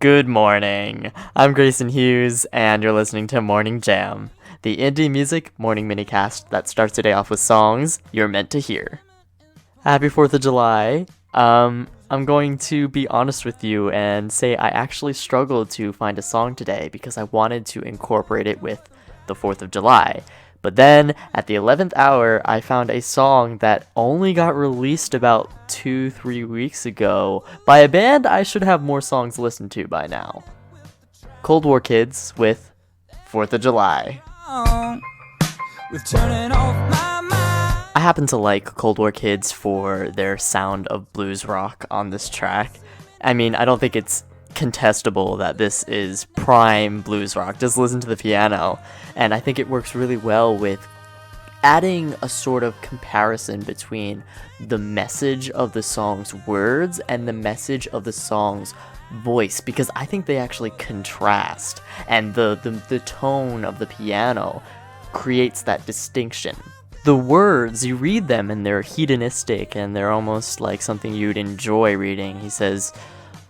Good morning. I'm Grayson Hughes, and you're listening to Morning Jam, the indie music morning minicast that starts the day off with songs you're meant to hear. Happy 4th of July. I'm going to be honest with you and say I actually struggled to find a song today because I wanted to incorporate it with the 4th of July. But then, at the 11th hour, I found a song that only got released about 2-3 weeks ago by a band I should have more songs listened to by now. Cold War Kids with 4th of July. I happen to like Cold War Kids for their sound of blues rock on this track. I mean, I don't think it's contestable that this is prime blues rock. Just listen to the piano, and I think it works really well with adding a sort of comparison between the message of the song's words and the message of the song's voice, because I think they actually contrast, and the tone of the piano creates that distinction. The words, you read them and they're hedonistic and they're almost like something you'd enjoy reading. He says,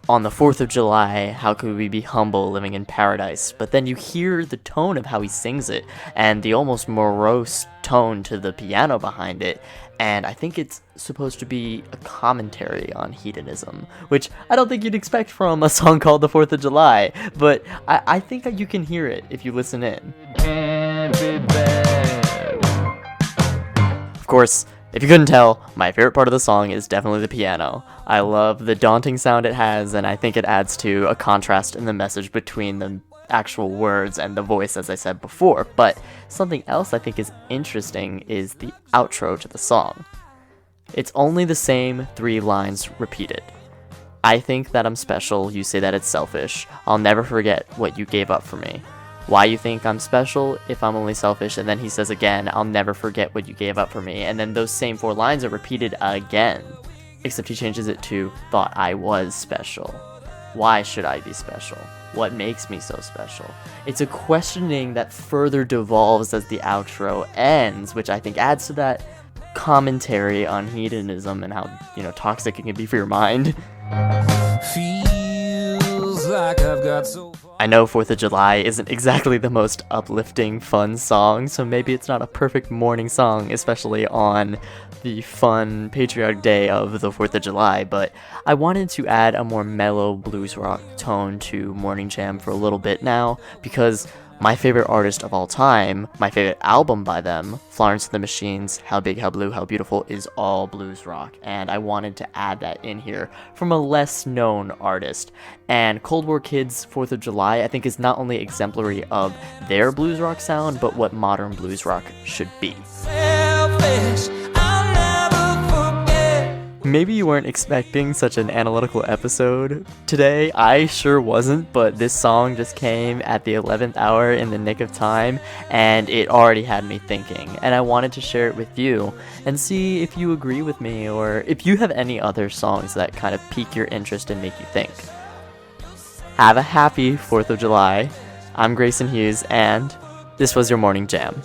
"On the 4th of July, how could we be humble living in paradise?" But then you hear the tone of how he sings it and the almost morose tone to the piano behind it. And I think it's supposed to be a commentary on hedonism, which I don't think you'd expect from a song called The 4th of July. But I think that you can hear it if you listen in. Of course, if you couldn't tell, my favorite part of the song is definitely the piano. I love the daunting sound it has, and I think it adds to a contrast in the message between the actual words and the voice, as I said before. But something else I think is interesting is the outro to the song. It's only the same 3 lines repeated. "I think that I'm special, you say that it's selfish. I'll never forget what you gave up for me. Why you think I'm special if I'm only selfish?" And then he says again, "I'll never forget what you gave up for me." And then those same 4 lines are repeated again, except he changes it to "thought I was special. Why should I be special? What makes me so special?" It's a questioning that further devolves as the outro ends, which I think adds to that commentary on hedonism and how, toxic it can be for your mind. Feels like I've got so far. I know 4th of July isn't exactly the most uplifting, fun song, so maybe it's not a perfect morning song, especially on the fun, patriotic day of the 4th of July, but I wanted to add a more mellow blues rock tone to Morning Jam for a little bit now, because my favorite artist of all time, my favorite album by them, Florence and the Machine's How Big, How Blue, How Beautiful, is all blues rock, and I wanted to add that in here from a less known artist. And Cold War Kids' 4th of July, I think, is not only exemplary of their blues rock sound, but what modern blues rock should be. Selfish. Maybe you weren't expecting such an analytical episode today. I sure wasn't, but this song just came at the 11th hour in the nick of time, and it already had me thinking. And I wanted to share it with you and see if you agree with me, or if you have any other songs that kind of pique your interest and make you think. Have a happy 4th of July. I'm Grayson Hughes, and this was your Morning Jam.